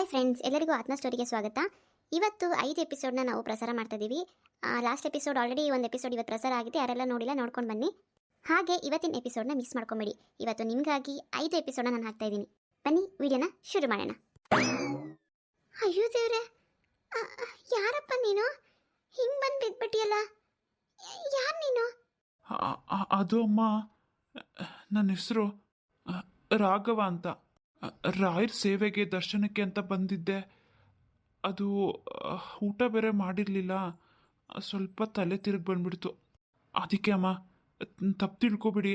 Hi friends, ಎಲ್ಲರಿಗೂ ಆತ್ಮ ಸ್ಟೋರಿಗೆ ಸ್ವಾಗತ. ಇವತ್ತು 5 ಎಪಿಸೋಡ್ನ ನಾವು ಪ್ರಸಾರ ಮಾಡ್ತಾ ಇದ್ದೀವಿ. ಲಾಸ್ಟ್ ಎಪಿಸೋಡ್ ಆಲ್ರೆಡಿ ಒಂದು ಎಪಿಸೋಡ್ ಇವತ್ತು ಪ್ರಸಾರ ಆಗಿದೆ. ಯಾರೆಲ್ಲ ನೋಡಿಲ್ಲ ನೋಡ್ಕೊಂಡು ಬನ್ನಿ. ಹಾಗೆ ಇವತ್ತಿನ ಎಪಿಸೋಡ್ನ ಮಿಸ್ ಮಾಡ್ಕೊಂಬೇಡಿ. ಇವತ್ತು ನಿಮಗಾಗಿ 5 ಎಪಿಸೋಡ್ನ ನಾನು ಹಾಕ್ತಾ ಇದ್ದೀನಿ. ಬನ್ನಿ ವಿಡಿಯೋನ ಶುರು ಮಾಡೋಣ. ಅಯ್ಯೋ ದೇವ್ರೆ, ಯಾರಪ್ಪ ನೀನು? ಹಿಂಗೆ ಬಂದು ಬಿದ್ಬಿಟ್ಟಿಯಲ್ಲ, ಯಾರು ನೀನು? ಅದು ಅಮ್ಮ, ನನ್ನ ಹೆಸರು ರಾಘವ ಅಂತ. ರಾಯರ್ ಸೇವೆಗೆ ದರ್ಶನಕ್ಕೆ ಅಂತ ಬಂದಿದ್ದೆ. ಅದು ಊಟ ಬೇರೆ ಮಾಡಿರಲಿಲ್ಲ, ಸ್ವಲ್ಪ ತಲೆ ತಿರುಗಿ ಬಂದ್ಬಿಡ್ತು. ಅದಕ್ಕೆ ಅಮ್ಮ, ತಪ್ಪು ತಿಳ್ಕೊಬಿಡಿ,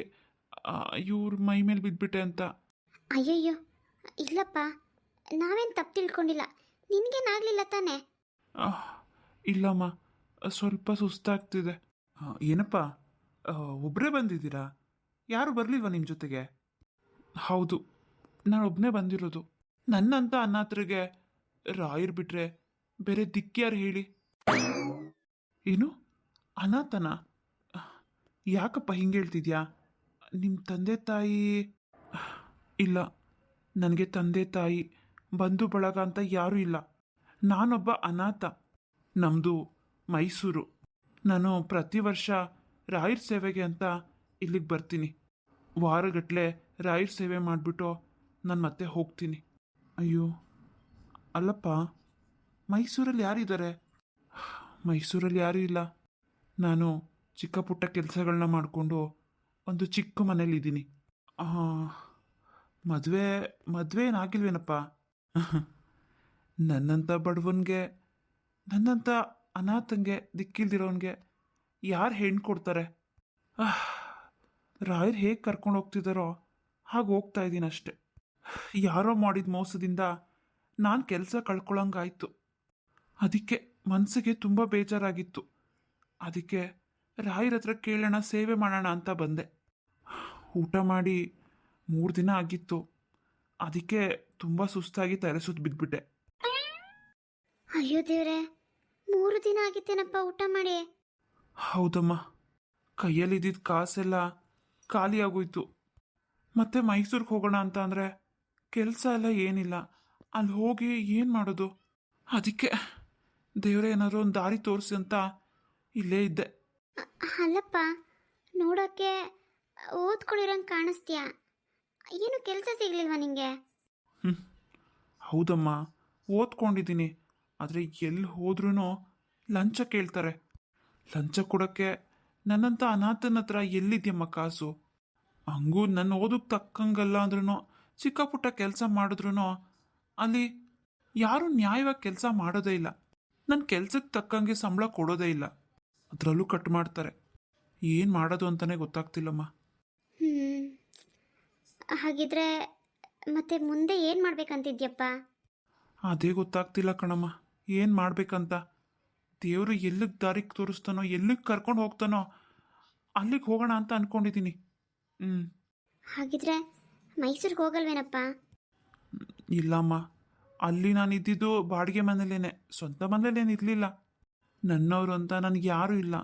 ಇವ್ರ ಮೈ ಮೇಲೆ ಬಿದ್ದುಬಿಟ್ಟೆ ಅಂತ. ಅಯ್ಯಯ್ಯೋ ಇಲ್ಲಪ್ಪ, ನಾವೇನು ತಪ್ಪು ತಿಳ್ಕೊಂಡಿಲ್ಲ. ನಿನಗೇನಾಗಲಿಲ್ಲ ತಾನೇ? ಇಲ್ಲಮ್ಮ, ಸ್ವಲ್ಪ ಸುಸ್ತಾಗ್ತಿದೆ. ಏನಪ್ಪ, ಒಬ್ಬರೇ ಬಂದಿದ್ದೀರಾ? ಯಾರು ಬರಲಿಲ್ವಾ ನಿಮ್ಮ ಜೊತೆಗೆ? ಹೌದು, ನಾನು ಒಬ್ಬನೇ ಬಂದಿರೋದು. ನನ್ನಂತ ಅನಾಥರಿಗೆ ರಾಯರ್ ಬಿಟ್ರೆ ಬೇರೆ ದಿಕ್ಕ್ಯಾರು ಹೇಳಿ? ಏನು ಅನಾಥನ? ಯಾಕಪ್ಪ ಹಿಂಗೆ ಹೇಳ್ತಿದ್ಯಾ? ನಿಮ್ಮ ತಂದೆ ತಾಯಿ? ಇಲ್ಲ, ನನಗೆ ತಂದೆ ತಾಯಿ ಬಂಧು ಬಳಗ ಅಂತ ಯಾರೂ ಇಲ್ಲ. ನಾನೊಬ್ಬ ಅನಾಥ. ನಮ್ಮದು ಮೈಸೂರು. ನಾನು ಪ್ರತಿ ವರ್ಷ ರಾಯರ್ ಸೇವೆಗೆ ಅಂತ ಇಲ್ಲಿಗೆ ಬರ್ತೀನಿ. ವಾರಗಟ್ಟಲೆ ರಾಯರ್ ಸೇವೆ ಮಾಡಿಬಿಟ್ಟು ನಾನು ಮತ್ತೆ ಹೋಗ್ತೀನಿ. ಅಯ್ಯೋ ಅಲ್ಲಪ್ಪ, ಮೈಸೂರಲ್ಲಿ ಯಾರಿದ್ದಾರೆ? ಮೈಸೂರಲ್ಲಿ ಯಾರೂ ಇಲ್ಲ. ನಾನು ಚಿಕ್ಕ ಪುಟ್ಟ ಕೆಲಸಗಳನ್ನ ಮಾಡಿಕೊಂಡು ಒಂದು ಚಿಕ್ಕ ಮನೇಲಿದ್ದೀನಿ. ಮದುವೆ ಏನಾಗಿಲ್ವೇನಪ್ಪ? ನನ್ನಂಥ ಬಡವನಿಗೆ, ನನ್ನಂಥ ಅನಾಥಂಗೆ, ದಿಕ್ಕಿಲ್ದಿರೋನಿಗೆ ಯಾರು ಹೆಣ್ಣು ಕೊಡ್ತಾರೆ? ರಾಯರ್ ಹೇಗೆ ಕರ್ಕೊಂಡು ಹೋಗ್ತಿದ್ದಾರೋ ಹಾಗೆ ಹೋಗ್ತಾ ಇದ್ದೀನಿ ಅಷ್ಟೆ. ಯಾರೋ ಮಾಡಿದ ಮೋಸದಿಂದ ನಾನು ಕೆಲಸ ಕಳ್ಕೊಳ್ಳೋಂಗಾಯ್ತು. ಅದಕ್ಕೆ ಮನಸ್ಸಿಗೆ ತುಂಬ ಬೇಜಾರಾಗಿತ್ತು. ಅದಕ್ಕೆ ರಾಯರ ಹತ್ರ ಕೇಳೋಣ, ಸೇವೆ ಮಾಡೋಣ ಅಂತ ಬಂದೆ. ಊಟ ಮಾಡಿ 3 ದಿನ ಆಗಿತ್ತು. ಅದಕ್ಕೆ ತುಂಬ ಸುಸ್ತಾಗಿ ತಲೆ ಸುತ್ತ ಬಿದ್ದುಬಿಟ್ಟೆ. ಅಯ್ಯೋ ದೇವ್ರೆ, 3 ದಿನ ಆಗಿತ್ತೇನಪ್ಪ ಊಟ ಮಾಡಿ? ಹೌದಮ್ಮ, ಕೈಯಲ್ಲಿದ್ದಿದ್ದ ಕಾಸೆಲ್ಲ ಖಾಲಿ ಆಗೋಯ್ತು. ಮತ್ತೆ ಮೈಸೂರಿಗೆ ಹೋಗೋಣ ಅಂತ ಅಂದರೆ ಕೆಲಸ ಎಲ್ಲ ಏನಿಲ್ಲ. ಅಲ್ಲಿ ಹೋಗಿ ಏನು ಮಾಡೋದು? ಅದಕ್ಕೆ ದೇವರೇ ಏನಾದರೂ ಒಂದು ದಾರಿ ತೋರಿಸಿ ಅಂತ ಇಲ್ಲೇ ಇದ್ದೆ. ಅಲ್ಲಪ್ಪ, ನೋಡೋಕ್ಕೆ ಓದ್ಕೊಂಡಿರೋಂಗೆ ಕಾಣಿಸ್ತೀಯಾ? ಏನು ಕೆಲಸ ಸಿಗ್ಲಿಲ್ವಾ ನಿಂಗೆ? ಹೌದಮ್ಮ, ಓದ್ಕೊಂಡಿದ್ದೀನಿ. ಆದರೆ ಎಲ್ಲಿ ಹೋದ್ರೂ ಲಂಚ ಕೇಳ್ತಾರೆ. ಲಂಚ ಕೊಡೋಕ್ಕೆ ನನ್ನಂಥ ಅನಾಥನ ಹತ್ರ ಎಲ್ಲಿದ್ಯಮ್ಮ ಕಾಸು? ಹಂಗೂ ನನ್ನ ಓದಕ್ಕೆ ತಕ್ಕಂಗಲ್ಲ ಅಂದ್ರೂ, ಚಿಕ್ಕ ಪುಟ್ಟ ಕೆಲಸ ಮಾಡಿದ್ರೂ ಅಲ್ಲಿ ಯಾರೂ ನ್ಯಾಯವಾಗಿ ಕೆಲಸ ಮಾಡೋದೇ ಇಲ್ಲ. ನನ್ನ ಕೆಲಸಕ್ಕೆ ತಕ್ಕಂಗೆ ಸಂಬಳ ಕೊಡೋದೇ ಇಲ್ಲ. ಅದರಲ್ಲೂ ಕಟ್ ಮಾಡ್ತಾರೆ. ಏನು ಮಾಡೋದು ಅಂತಲೇ ಗೊತ್ತಾಗ್ತಿಲ್ಲಮ್ಮ. ಹಾಗಿದ್ರೆ ಮತ್ತೆ ಮುಂದೆ ಏನು ಮಾಡ್ಬೇಕಂತಿದ್ಯಪ್ಪ? ಅದೇ ಗೊತ್ತಾಗ್ತಿಲ್ಲ ಕಣಮ್ಮ, ಏನು ಮಾಡ್ಬೇಕಂತ. ದೇವರು ಎಲ್ಲಿಗೆ ದಾರಿಗೆ ತೋರಿಸ್ತಾನೋ, ಎಲ್ಲಿಗೆ ಕರ್ಕೊಂಡು ಹೋಗ್ತಾನೋ ಅಲ್ಲಿಗೆ ಹೋಗೋಣ ಅಂತ ಅಂದ್ಕೊಂಡಿದ್ದೀನಿ. ಹಾಗಿದ್ರೆ ಮೈಸೂರಿಗೆ ಹೋಗಲ್ವೇನಪ್ಪ? ಇಲ್ಲಮ್ಮ, ಅಲ್ಲಿ ನಾನು ಇದ್ದಿದ್ದು ಬಾಡಿಗೆ ಮನೇಲೇನೆ, ಸ್ವಂತ ಮನೇಲೇನು ಇರಲಿಲ್ಲ. ನನ್ನವರು ಅಂತ ನನಗೆ ಯಾರೂ ಇಲ್ಲ.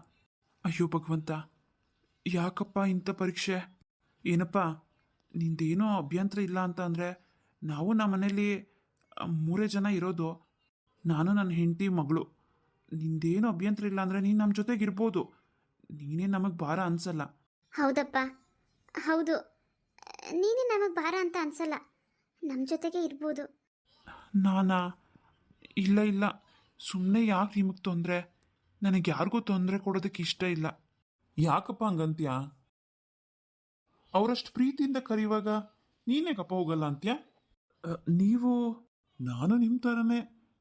ಅಯ್ಯೋ ಭಗವಂತ, ಯಾಕಪ್ಪ ಇಂಥ ಪರೀಕ್ಷೆ? ಏನಪ್ಪ, ನಿಂದೇನೋ ಅಭ್ಯಂತರ ಇಲ್ಲ ಅಂತ ಅಂದರೆ ನಾವು ನಮ್ಮ ಮನೇಲಿ 3 ಜನ ಇರೋದು. ನಾನು, ನನ್ನ ಹೆಂಡತಿ, ಮಗಳು. ನಿಂದೇನೋ ಅಭ್ಯಂತರ ಇಲ್ಲ ಅಂದರೆ ನೀನು ನಮ್ಮ ಜೊತೆಗಿರ್ಬೋದು. ನೀನೇ ನಮಗೆ ಭಾರ ಅನ್ಸಲ್ಲ. ಹೌದಪ್ಪ, ಹೌದು, ನೀನೇ ನಮಗೆ ಭಾರ ಅಂತ ಅನ್ಸಲ್ಲ. ನಮ್ಮ ಜೊತೆಗೆ ಇರ್ಬೋದು. ನಾನಾ? ಇಲ್ಲ ಇಲ್ಲ, ಸುಮ್ಮನೆ ಯಾಕೆ ನಿಮಗೆ ತೊಂದರೆ? ನನಗೆ ಯಾರಿಗೂ ತೊಂದರೆ ಕೊಡೋದಕ್ಕೆ ಇಷ್ಟ ಇಲ್ಲ. ಯಾಕಪ್ಪ ಹಂಗಂತ್ಯ? ಅವರಷ್ಟು ಪ್ರೀತಿಯಿಂದ ಕರೆಯುವಾಗ ನೀನೇಗಪ್ಪ ಹೋಗಲ್ಲ ಅಂತ್ಯ? ನೀವು? ನಾನು ನಿಮ್ಮ ಥರನೇ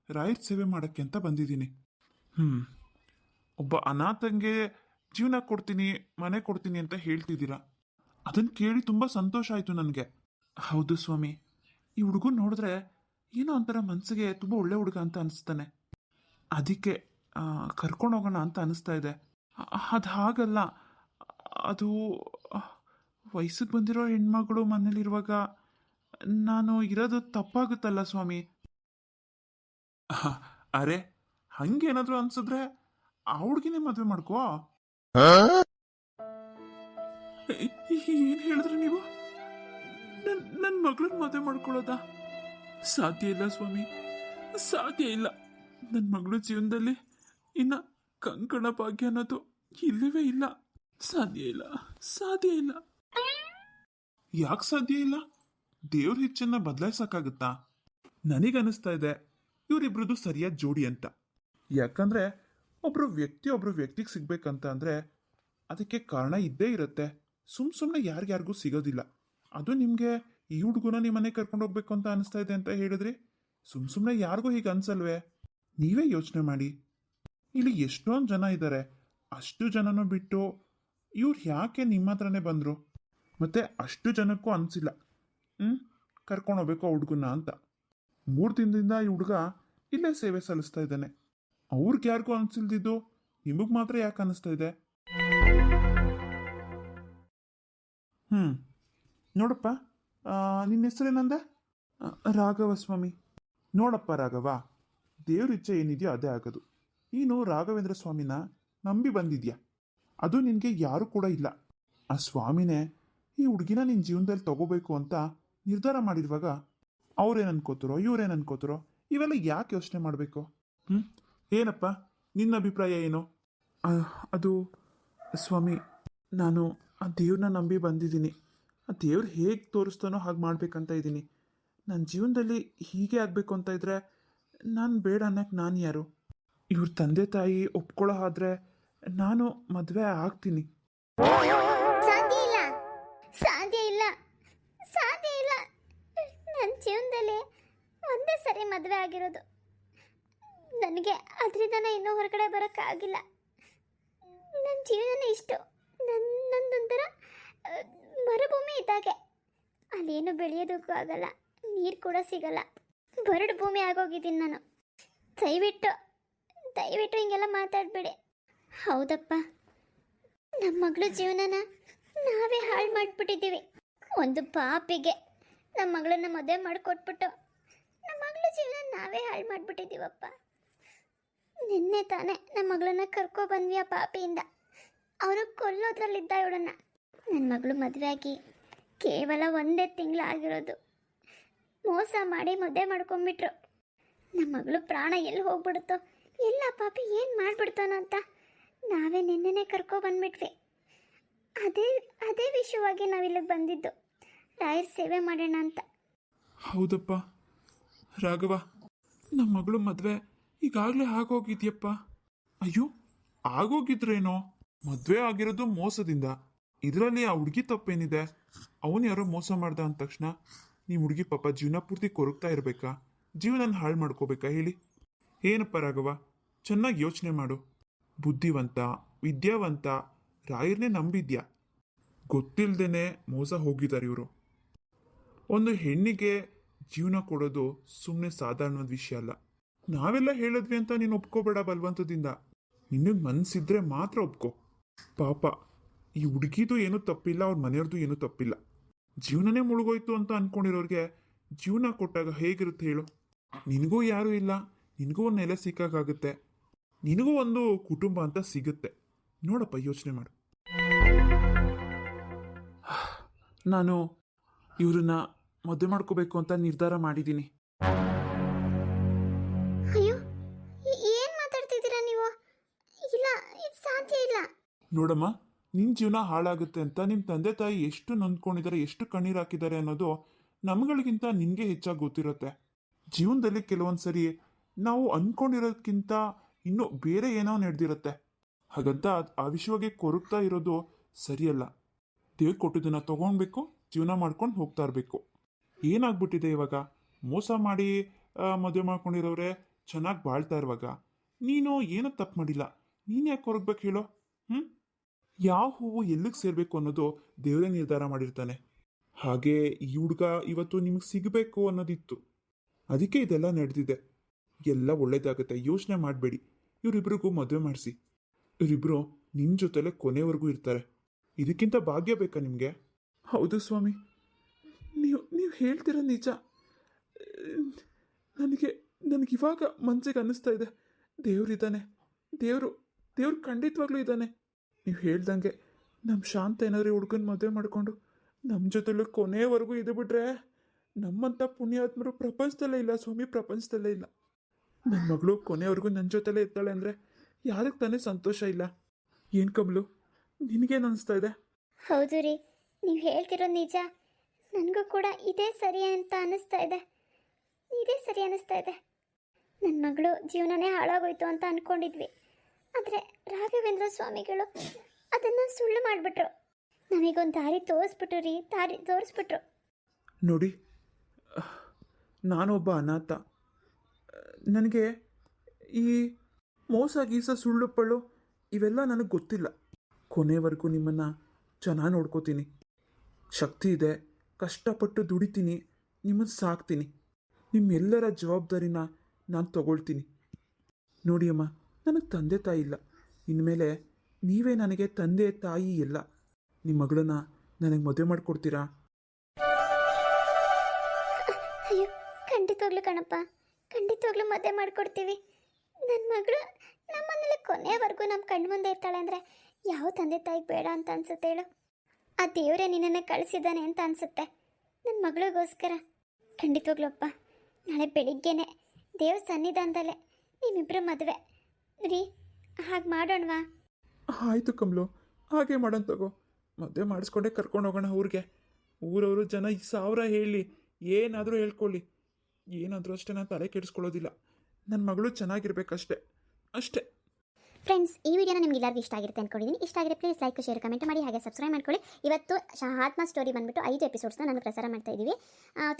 ರಾಯರ್ ಸೇವೆ ಮಾಡೋಕ್ಕೆ ಅಂತ ಬಂದಿದ್ದೀನಿ. ಒಬ್ಬ ಅನಾಥಂಗೆ ಜೀವನ ಕೊಡ್ತೀನಿ, ಮನೆ ಕೊಡ್ತೀನಿ ಅಂತ ಹೇಳ್ತಿದ್ದೀರಾ. ಅದನ್ನು ಕೇಳಿ ತುಂಬ ಸಂತೋಷ ಆಯಿತು ನನಗೆ. ಹೌದು ಸ್ವಾಮಿ, ಈ ಹುಡುಗನ ನೋಡಿದ್ರೆ ಏನೋ ಒಂಥರ ಮನಸ್ಸಿಗೆ ತುಂಬ ಒಳ್ಳೆ ಹುಡುಗ ಅಂತ ಅನಿಸ್ತಾನೆ. ಅದಕ್ಕೆ ಕರ್ಕೊಂಡು ಹೋಗೋಣ ಅಂತ ಅನಿಸ್ತಾ ಇದೆ. ಅದು ಹಾಗಲ್ಲ, ಅದು ವಯಸ್ಸಿಗೆ ಬಂದಿರೋ ಹೆಣ್ಮಗಳು ಮನೇಲಿರುವಾಗ ನಾನು ಇರೋದು ತಪ್ಪಾಗುತ್ತಲ್ಲ ಸ್ವಾಮಿ. ಅರೆ, ಹಂಗೇನಾದರೂ ಅನ್ಸಿದ್ರೆ ಆ ಹುಡುಗಿನೇ ಮದುವೆ ಮಾಡ್ಕೋ. ಏನು ಹೇಳಿದ್ರಿ ನೀವು? ನನ್ನ ಮಗಳನ್ನ ಮದುವೆ ಮಾಡ್ಕೊಳ್ಳೋದಾ? ಸಾಧ್ಯ ಇಲ್ಲ ಸ್ವಾಮಿ, ಸಾಧ್ಯ ಇಲ್ಲ. ನನ್ನ ಮಗಳು ಜೀವನದಲ್ಲಿ ಇನ್ನು ಕಂಕಣ ಭಾಗ್ಯ ಅನ್ನೋದು ಇಲ್ಲವೇ ಇಲ್ಲ. ಸಾಧ್ಯ ಇಲ್ಲ, ಸಾಧ್ಯ ಇಲ್ಲ. ಯಾಕೆ ಸಾಧ್ಯ ಇಲ್ಲ? ದೇವ್ರ ಹೆಚ್ಚನ್ನ ಬದಲಾಯಿಸಕ್ಕಾಗತ್ತಾ? ನನಗನ್ನಿಸ್ತಾ ಇದೆ ಇವರಿಬ್ರದ್ದು ಸರಿಯಾದ ಜೋಡಿ ಅಂತ. ಯಾಕಂದ್ರೆ ಒಬ್ರು ವ್ಯಕ್ತಿಗೆ ಸಿಗ್ಬೇಕಂತ ಅಂದ್ರೆ ಅದಕ್ಕೆ ಕಾರಣ ಇದ್ದೇ ಇರುತ್ತೆ. ಸುಮ್ಮನೆ ಯಾರಿಗ್ಯಾರಿಗೂ ಸಿಗೋದಿಲ್ಲ. ಅದು ನಿಮಗೆ ಈ ಹುಡುಗನ ನಿಮ್ಮ ಮನೆಗೆ ಕರ್ಕೊಂಡು ಹೋಗ್ಬೇಕು ಅಂತ ಅನಿಸ್ತಾ ಇದೆ ಅಂತ ಹೇಳಿದ್ರಿ. ಸುಮ್ಮನೆ ಯಾರಿಗೂ ಹೀಗೆ ಅನ್ಸಲ್ವೇ? ನೀವೇ ಯೋಚನೆ ಮಾಡಿ. ಇಲ್ಲಿ ಎಷ್ಟೊಂದು ಜನ ಇದ್ದಾರೆ. ಅಷ್ಟು ಜನನೂ ಬಿಟ್ಟು ಇವ್ರು ಯಾಕೆ ನಿಮ್ಮ ಹತ್ರನೇ ಬಂದರು? ಮತ್ತೆ ಅಷ್ಟು ಜನಕ್ಕೂ ಅನಿಸಿಲ್ಲ ಕರ್ಕೊಂಡು ಹೋಗ್ಬೇಕು ಆ ಹುಡುಗನ ಅಂತ. 3 ದಿನದಿಂದ ಈ ಹುಡುಗ ಇಲ್ಲೇ ಸೇವೆ ಸಲ್ಲಿಸ್ತಾ ಇದ್ದಾನೆ. ಅವ್ರಿಗೆ ಯಾರಿಗೂ ಅನಿಸಿಲ್ದಿದ್ದು ನಿಮಗೆ ಮಾತ್ರ ಯಾಕೆ ಅನಿಸ್ತಾ ಇದೆ? ನೋಡಪ್ಪ, ನಿನ್ನ ಹೆಸರೇನಂದ? ರಾಘವ ಸ್ವಾಮಿ. ನೋಡಪ್ಪ ರಾಘವ, ದೇವ್ರ ಇಚ್ಛೆ ಏನಿದೆಯೋ ಅದೇ ಆಗೋದು. ನೀನು ರಾಘವೇಂದ್ರ ಸ್ವಾಮಿನ ನಂಬಿ ಬಂದಿದ್ಯಾ. ಅದು ನಿನಗೆ ಯಾರು ಕೂಡ ಇಲ್ಲ. ಆ ಸ್ವಾಮಿನೇ ಈ ಹುಡುಗಿನ ನಿನ್ನ ಜೀವನದಲ್ಲಿ ತಗೋಬೇಕು ಅಂತ ನಿರ್ಧಾರ ಮಾಡಿರುವಾಗ ಅವ್ರೇನು ಅನ್ಕೋತಾರೋ ಇವ್ರೇನು ಅನ್ಕೋತಾರೋ ಇವೆಲ್ಲ ಯಾಕೆ ಯೋಚನೆ ಮಾಡಬೇಕು? ಏನಪ್ಪ ನಿನ್ನ ಅಭಿಪ್ರಾಯ ಏನು? ಅದು ಸ್ವಾಮಿ, ನಾನು ಆ ದೇವ್ರನ್ನ ನಂಬಿ ಬಂದಿದ್ದೀನಿ. ಆ ದೇವ್ರು ಹೇಗೆ ತೋರಿಸ್ತಾನೋ ಹಾಗೆ ಮಾಡ್ಬೇಕಂತ ಇದ್ದೀನಿ. ನನ್ನ ಜೀವನದಲ್ಲಿ ಹೀಗೆ ಆಗಬೇಕು ಅಂತ ಇದ್ದರೆ ನಾನು ಬೇಡ ಅನ್ನಕ್ಕೆ ನಾನು ಯಾರು? ಇವ್ರ ತಂದೆ ತಾಯಿ ಒಪ್ಕೊಳ್ಳೋ ಆದ್ರೆ ನಾನು ಮದುವೆ ಆಗ್ತೀನಿ. ಸಾಧ್ಯ ಇಲ್ಲ, ಸಾಧ್ಯ ಇಲ್ಲ, ಸಾಧ್ಯ ಇಲ್ಲ. ನನ್ನ ಜೀವನದಲ್ಲಿ ಒಂದೇ ಸರಿ ಮದುವೆ ಆಗಿರೋದು. ನನಗೆ ಅದರಿಂದ ಇನ್ನೂ ಹೊರಗಡೆ ಬರೋಕ್ಕಾಗಿಲ್ಲ. ನನ್ನ ಜೀವನನೇ ಇಷ್ಟು. ನಂದೊಂಥರ ಮರುಭೂಮಿ ಇದ್ದಾಗೆ. ಅಲ್ಲೇನು ಬೆಳೆಯೋದಕ್ಕೂ ಆಗಲ್ಲ, ನೀರು ಕೂಡ ಸಿಗಲ್ಲ. ಬರಡು ಭೂಮಿ ಆಗೋಗಿದ್ದೀನಿ ನಾನು. ದಯವಿಟ್ಟು ದಯವಿಟ್ಟು ಹಿಂಗೆಲ್ಲ ಮಾತಾಡಬೇಡಿ. ಹೌದಪ್ಪ, ನಮ್ಮ ಮಗಳ ಜೀವನನ ನಾವೇ ಹಾಳು ಮಾಡಿಬಿಟ್ಟಿದ್ದೀವಿ. ಒಂದು ಪಾಪಿಗೆ ನಮ್ಮ ಮಗಳನ್ನ ಮದುವೆ ಮಾಡಿಕೊಟ್ಬಿಟ್ಟು ನಮ್ಮ ಮಗಳ ಜೀವನ ನಾವೇ ಹಾಳು ಮಾಡಿಬಿಟ್ಟಿದ್ದೀವಪ್ಪ. ನಿನ್ನೆ ತಾನೇ ನಮ್ಮ ಮಗಳನ್ನ ಕರ್ಕೊಬಂದ್ವಿ ಆ ಪಾಪಿಯಿಂದ. ಅವನು ಕೊಲ್ಲೋದ್ರಲ್ಲಿದ್ದ ಇವಳನ್ನ. ನನ್ನ ಮಗಳು ಮದುವೆ ಆಗಿ ಕೇವಲ 1 ತಿಂಗಳಾಗಿರೋದು. ಮೋಸ ಮಾಡಿ ಮದುವೆ ಮಾಡ್ಕೊಂಬಿಟ್ರು. ನಮ್ಮ ಮಗಳು ಪ್ರಾಣ ಎಲ್ಲಿ ಹೋಗ್ಬಿಡುತ್ತೋ, ಎಲ್ಲ ಪಾಪಿ ಏನು ಮಾಡಿಬಿಡ್ತಾನೋ ಅಂತ ನಾವೇ ನಿನ್ನೆನೇ ಕರ್ಕೊಬಂದ್ಬಿಟ್ವಿ. ಅದೇ ವಿಷಯವಾಗಿ ನಾವಿಲ್ಲಿಗೆ ಬಂದಿದ್ದು, ರಾಯರ್ ಸೇವೆ ಮಾಡೋಣ ಅಂತ. ಹೌದಪ್ಪ ರಾಘವ, ನಮ್ಮ ಮಗಳು ಮದುವೆ ಈಗಾಗಲೇ ಆಗೋಗಿದ್ಯಪ್ಪ. ಅಯ್ಯೋ, ಆಗೋಗಿದ್ರೇನೋ? ಮದುವೆ ಆಗಿರೋದು ಮೋಸದಿಂದ. ಇದರಲ್ಲಿ ಆ ಹುಡುಗಿ ತಪ್ಪೇನಿದೆ? ಅವನು ಯಾರೋ ಮೋಸ ಮಾಡ್ದ ಅಂದ ತಕ್ಷಣ ನಿಮ್ಮ ಹುಡುಗಿ ಪಾಪ ಜೀವನ ಪೂರ್ತಿ ಕೊರಗ್ತಾ ಇರಬೇಕಾ? ಜೀವನ ಹಾಳು ಮಾಡ್ಕೋಬೇಕಾ ಹೇಳಿ? ಏನಪ್ಪ ರಾಘವ, ಚೆನ್ನಾಗಿ ಯೋಚನೆ ಮಾಡು. ಬುದ್ಧಿವಂತ, ವಿದ್ಯಾವಂತ, ರಾಯರ್ನೇ ನಂಬಿದ್ಯಾ. ಗೊತ್ತಿಲ್ಲದೇನೆ ಮೋಸ ಹೋಗಿದ್ದಾರೆ ಇವರು. ಒಂದು ಹೆಣ್ಣಿಗೆ ಜೀವನ ಕೊಡೋದು ಸುಮ್ಮನೆ ಸಾಧಾರಣವಾದ ವಿಷಯ ಅಲ್ಲ. ನಾವೆಲ್ಲ ಹೇಳಿದ್ವಿ ಅಂತ ನೀನು ಒಪ್ಕೋಬೇಡ ಬಲವಂತದಿಂದ. ನಿನಗೆ ಮನಸ್ಸಿದ್ರೆ ಮಾತ್ರ ಒಪ್ಕೋ. ಪಾಪ ಈ ಹುಡುಗಿದು ಏನೂ ತಪ್ಪಿಲ್ಲ, ಅವ್ರ ಮನೆಯವ್ರದ್ದು ಏನೂ ತಪ್ಪಿಲ್ಲ. ಜೀವನನೇ ಮುಳುಗೋಯ್ತು ಅಂತ ಅಂದ್ಕೊಂಡಿರೋರಿಗೆ ಜೀವನ ಕೊಟ್ಟಾಗ ಹೇಗಿರುತ್ತೆ ಹೇಳು? ನಿನಗೂ ಯಾರೂ ಇಲ್ಲ, ನಿನಗೂ ಒಂದು ನೆಲೆ ಸಿಕ್ಕಾಗುತ್ತೆ, ನಿನಗೂ ಒಂದು ಕುಟುಂಬ ಅಂತ ಸಿಗುತ್ತೆ. ನೋಡಪ್ಪ, ಯೋಚನೆ ಮಾಡು. ನಾನು ಇವ್ರನ್ನ ಮದುವೆ ಮಾಡ್ಕೋಬೇಕು ಅಂತ ನಿರ್ಧಾರ ಮಾಡಿದ್ದೀನಿ. ಅಯ್ಯೋ, ಏನು ಮಾತಾಡ್ತಿದ್ದೀರಾ ನೀವು? ಇಲ್ಲ, ಇದು ಸಾಧ್ಯ ಇಲ್ಲ. ನೋಡಮ್ಮ, ನಿನ್ನ ಜೀವನ ಹಾಳಾಗುತ್ತೆ ಅಂತ ನಿಮ್ಮ ತಂದೆ ತಾಯಿ ಎಷ್ಟು ನೊಂದ್ಕೊಂಡಿದ್ದಾರೆ, ಎಷ್ಟು ಕಣ್ಣೀರು ಹಾಕಿದ್ದಾರೆ ಅನ್ನೋದು ನಮ್ಗಳಿಗಿಂತ ನಿನಗೆ ಹೆಚ್ಚಾಗಿ ಗೊತ್ತಿರುತ್ತೆ. ಜೀವನದಲ್ಲಿ ಕೆಲವೊಂದು ಸರಿ ನಾವು ಅಂದ್ಕೊಂಡಿರೋದಕ್ಕಿಂತ ಇನ್ನೂ ಬೇರೆ ಏನೋ ನಡೆದಿರುತ್ತೆ. ಹಾಗಂತ ಆ ವಿಷಯವಾಗಿ ಕೊರಗ್ತಾ ಇರೋದು ಸರಿಯಲ್ಲ. ದೇವ್ರು ಕೊಟ್ಟಿದ್ದನ್ನು ತೊಗೊಳ್ಬೇಕು, ಜೀವನ ಮಾಡ್ಕೊಂಡು ಹೋಗ್ತಾ ಇರಬೇಕು. ಏನಾಗ್ಬಿಟ್ಟಿದೆ ಇವಾಗ? ಮೋಸ ಮಾಡಿ ಮದುವೆ ಮಾಡ್ಕೊಂಡಿರೋರೆ ಚೆನ್ನಾಗಿ ಬಾಳ್ತಾ ಇರುವಾಗ ನೀನು ಏನೂ ತಪ್ಪು ಮಾಡಿಲ್ಲ. ನೀನು ಯಾಕೆ ಕೊರಗ್ಬೇಕು ಹೇಳೋ? ಯಾವ ಹೂವು ಎಲ್ಲಿಗೆ ಸೇರಬೇಕು ಅನ್ನೋದು ದೇವರೇ ನಿರ್ಧಾರ ಮಾಡಿರ್ತಾನೆ. ಹಾಗೆ ಈ ಹುಡುಗ ಇವತ್ತು ನಿಮಗೆ ಸಿಗಬೇಕು ಅನ್ನೋದಿತ್ತು, ಅದಕ್ಕೆ ಇದೆಲ್ಲ ನಡೆದಿದೆ. ಎಲ್ಲ ಒಳ್ಳೇದಾಗುತ್ತೆ, ಯೋಚನೆ ಮಾಡಬೇಡಿ. ಇವರಿಬ್ರಿಗೂ ಮದುವೆ ಮಾಡಿಸಿ. ಇವರಿಬ್ರು ನಿಮ್ಮ ಜೊತೆಲೆ ಕೊನೆವರೆಗೂ ಇರ್ತಾರೆ. ಇದಕ್ಕಿಂತ ಭಾಗ್ಯ ಬೇಕಾ ನಿಮಗೆ? ಹೌದು ಸ್ವಾಮಿ, ನೀವು ಹೇಳ್ತಿರೋ ನಿಜ. ನನಗಿವಾಗ ಮನಸ್ಸಿಗೆ ಅನ್ನಿಸ್ತಾ ಇದೆ, ದೇವ್ರಿದ್ದಾನೆ. ದೇವರು ಖಂಡಿತವಾಗ್ಲೂ ಇದ್ದಾನೆ. ನೀವು ಹೇಳ್ದಂಗೆ ನಮ್ಮ ಶಾಂತ ಏನಾದ್ರು ಹುಡುಗನ ಮದುವೆ ಮಾಡಿಕೊಂಡು ನಮ್ಮ ಜೊತೆಲೂ ಕೊನೆಯವರೆಗೂ ಇದು ಬಿಟ್ರೆ ನಮ್ಮಂಥ ಪುಣ್ಯಾತ್ಮರು ಪ್ರಪಂಚದಲ್ಲೇ ಇಲ್ಲ ಸ್ವಾಮಿ, ಪ್ರಪಂಚದಲ್ಲೇ ಇಲ್ಲ. ನನ್ನ ಮಗಳು ಕೊನೆವರೆಗೂ ನನ್ನ ಜೊತೆಲೇ ಇರ್ತಾಳೆ ಅಂದರೆ ಯಾರಿಗೆ ತಾನೇ ಸಂತೋಷ ಇಲ್ಲ? ಏನು ಕಮಲು, ನಿನಗೇನು ಅನಿಸ್ತಾ ಇದೆ? ಹೌದು ರೀ, ನೀವು ಹೇಳ್ತಿರೋದು ನಿಜ. ನನಗೂ ಕೂಡ ಇದೇ ಸರಿ ಅಂತ ಅನ್ನಿಸ್ತಾ ಇದೆ. ಇದೇ ಸರಿ ಅನ್ನಿಸ್ತಾ ಇದೆ. ನನ್ನ ಮಗಳು ಜೀವನನೇ ಹಾಳಾಗೋಯ್ತು ಅಂತ ಅಂದ್ಕೊಂಡಿದ್ವಿ. ಆದರೆ ರಾಘವೇಂದ್ರ ಸ್ವಾಮಿಗಳು ಅದನ್ನು ಸುಳ್ಳು ಮಾಡಿಬಿಟ್ರು. ನಮಗೊಂದು ದಾರಿ ತೋರಿಸ್ಬಿಟ್ರು ರೀ, ದಾರಿ ತೋರಿಸ್ಬಿಟ್ರು. ನೋಡಿ, ನಾನೊಬ್ಬ ಅನಾಥ. ನನಗೆ ಈ ಮೋಸ ಗೀಸ ಸುಳ್ಳು ಪಳ್ಳು ಇವೆಲ್ಲ ನನಗೆ ಗೊತ್ತಿಲ್ಲ. ಕೊನೆವರೆಗೂ ನಿಮ್ಮನ್ನು ಚೆನ್ನಾಗಿ ನೋಡ್ಕೋತೀನಿ. ಶಕ್ತಿ ಇದೆ, ಕಷ್ಟಪಟ್ಟು ದುಡಿತೀನಿ, ನಿಮ್ಮನ್ನು ಸಾಕ್ತೀನಿ. ನಿಮ್ಮೆಲ್ಲರ ಜವಾಬ್ದಾರಿನ ನಾನು ತಗೊಳ್ತೀನಿ. ನೋಡಿ ಅಮ್ಮ, ನನಗೆ ತಂದೆ ತಾಯಿ ಇಲ್ಲ. ಇನ್ಮೇಲೆ ನೀವೇ ನನಗೆ ತಂದೆ ತಾಯಿ ಎಲ್ಲ. ನಿಮ್ಮ ಮಗಳನ್ನ ನನಗೆ ಮದುವೆ ಮಾಡಿಕೊಡ್ತೀರಾ? ಅಯ್ಯೋ, ಖಂಡಿತವಾಗ್ಲೂ ಕಣಪ್ಪ, ಖಂಡಿತವಾಗ್ಲೂ ಮದುವೆ ಮಾಡಿಕೊಡ್ತೀವಿ. ನನ್ನ ಮಗಳು ನಮ್ಮನೇಲಿ ಕೊನೆಯವರೆಗೂ ನಮ್ಮ ಕಣ್ಣು ಮುಂದೆ ಇರ್ತಾಳೆ ಅಂದರೆ ಯಾವ ತಂದೆ ತಾಯಿಗೆ ಬೇಡ ಅಂತ ಅನ್ಸುತ್ತೆ ಹೇಳು? ಆ ದೇವರೇ ನಿನ್ನನ್ನು ಕಳಿಸಿದ್ದಾನೆ ಅಂತ ಅನಿಸುತ್ತೆ ನನ್ನ ಮಗಳಿಗೋಸ್ಕರ. ಖಂಡಿತವಾಗ್ಲೂ ಅಪ್ಪ, ನಾಳೆ ಬೆಳಿಗ್ಗೆನೆ ದೇವ್ರ ಸನ್ನಿಧಾನದಲ್ಲೇ ನಿಮ್ಮಿಬ್ಬರು ಮದುವೆ ರೀ. ಹಾಗೆ ಮಾಡೋಣವಾ? ಆಯಿತು ಕಮಲು, ಹಾಗೆ ಮಾಡೋಣ ತಗೋ. ಮದುವೆ ಮಾಡಿಸ್ಕೊಂಡೆ ಕರ್ಕೊಂಡು ಹೋಗೋಣ ಊರಿಗೆ. ಊರವರು ಜನ 1000 ಹೇಳಿ, ಏನಾದರೂ ಹೇಳ್ಕೊಳ್ಳಿ, ಏನಾದರೂ ಅಷ್ಟೇ ನಾನು ತಲೆ ಕೆಡಿಸ್ಕೊಳ್ಳೋದಿಲ್ಲ. ನನ್ನ ಮಗಳು ಚೆನ್ನಾಗಿರ್ಬೇಕಷ್ಟೆ, ಅಷ್ಟೇ. ಫ್ರೆಂಡ್ಸ್, ಈ ವಿಡಿಯೋನ ನಿಮ್ಗೆ ಎಲ್ಲರಿಗೂ ಇಷ್ಟ ಆಗಿರುತ್ತೆ ಅಂದ್ಕೊಂಡಿದ್ದೀನಿ. ಇಷ್ಟ ಆಗಿದ್ರೆ ಪ್ಲೀಸ್ ಲೈಕ್, ಶೇರ್, ಕಮೆಂಟ್ ಮಾಡಿ, ಹಾಗೆ ಸಬ್ಸ್ಕ್ರೈಬ್ ಮಾಡ್ಕೊಳ್ಳಿ. ಇವತ್ತು ಆತ್ಮ ಸ್ಟೋರಿ ಬಂದುಬಿಟ್ಟು 5 ಎಪಿಸೋಡ್ಸ್ನ ನಾನು ಪ್ರಸಾರ ಮಾಡ್ತಾ ಇದ್ದೀವಿ.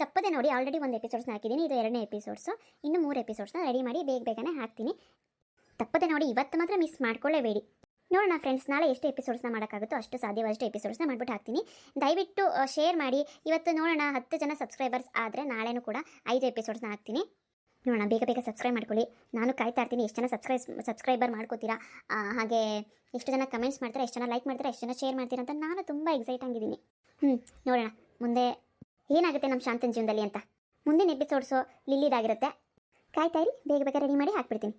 ತಪ್ಪದೆ ನೋಡಿ, ಆಲ್ರೆಡಿ 1 ಎಪಿಸೋಡ್ಸ್ನ ಹಾಕಿದ್ದೀನಿ. ಇದು 2ನೇ ಎಪಿಸೋಡ್ಸು. ಇನ್ನು 3 ಎಪಿಸೋಡ್ಸ್ನ ರೆಡಿ ಮಾಡಿ ಬೇಗನೆ ಹಾಕ್ತೀನಿ. ತಪ್ಪದೆ ನೋಡಿ, ಇವತ್ತು ಮಾತ್ರ ಮಿಸ್ ಮಾಡ್ಕೊಳ್ಳೇಬೇಡಿ. ನೋಡೋಣ ಫ್ರೆಂಡ್ಸ್, ನಾಳೆ ಎಷ್ಟು ಎಪಿಸೋಡ್ಸ್ನ ಮಾಡೋಕ್ಕಾಗುತ್ತೋ ಅಷ್ಟು ಸಾಧ್ಯವಷ್ಟು ಎಪಿಸೋಡ್ಸ್ನ ಮಾಡಿಬಿಟ್ಟು ಹಾಕ್ತೀನಿ. ದಯವಿಟ್ಟು ಶೇರ್ ಮಾಡಿ. ಇವತ್ತು ನೋಡೋಣ 10 ಜನ ಸಬ್ಸ್ಕ್ರೈಬರ್ಸ್ ಆದರೆ ನಾಳೆನೂ ಕೂಡ 5 ಎಪಿಸೋಡ್ಸ್ನ ಹಾಕ್ತೀನಿ. ನೋಡೋಣ, ಬೇಗ ಸಬ್ಸ್ಕ್ರೈಬ್ ಮಾಡ್ಕೊಳ್ಳಿ. ನಾನು ಕಾಯ್ತಾ ಇರ್ತೀನಿ ಎಷ್ಟು ಜನ ಸಬ್ಸ್ಕ್ರೈಬರ್ ಮಾಡ್ಕೋತೀರಾ, ಹಾಗೆ ಎಷ್ಟು ಜನ ಕಮೆಂಟ್ಸ್ ಮಾಡ್ತಾರೆ, ಎಷ್ಟು ಜನ ಲೈಕ್ ಮಾಡ್ತಾರೆ, ಎಷ್ಟು ಜನ ಶೇರ್ ಮಾಡ್ತೀರಾ ಅಂತ ನಾನು ತುಂಬ ಎಕ್ಸೈಟ್ ಆಗಿದ್ದೀನಿ. ನೋಡೋಣ ಮುಂದೆ ಏನಾಗುತ್ತೆ ನಮ್ಮ ಶಾಂತನ ಜೀವನದಲ್ಲಿ ಅಂತ. ಮುಂದಿನ ಎಪಿಸೋಡ್ಸು ಲಿಲ್ಲಿದಾಗಿರುತ್ತೆ. ಕಾಯ್ತಾ ಇರಿ, ಬೇಗ ರೆಡಿ ಮಾಡಿ ಹಾಕ್ಬಿಡ್ತೀನಿ.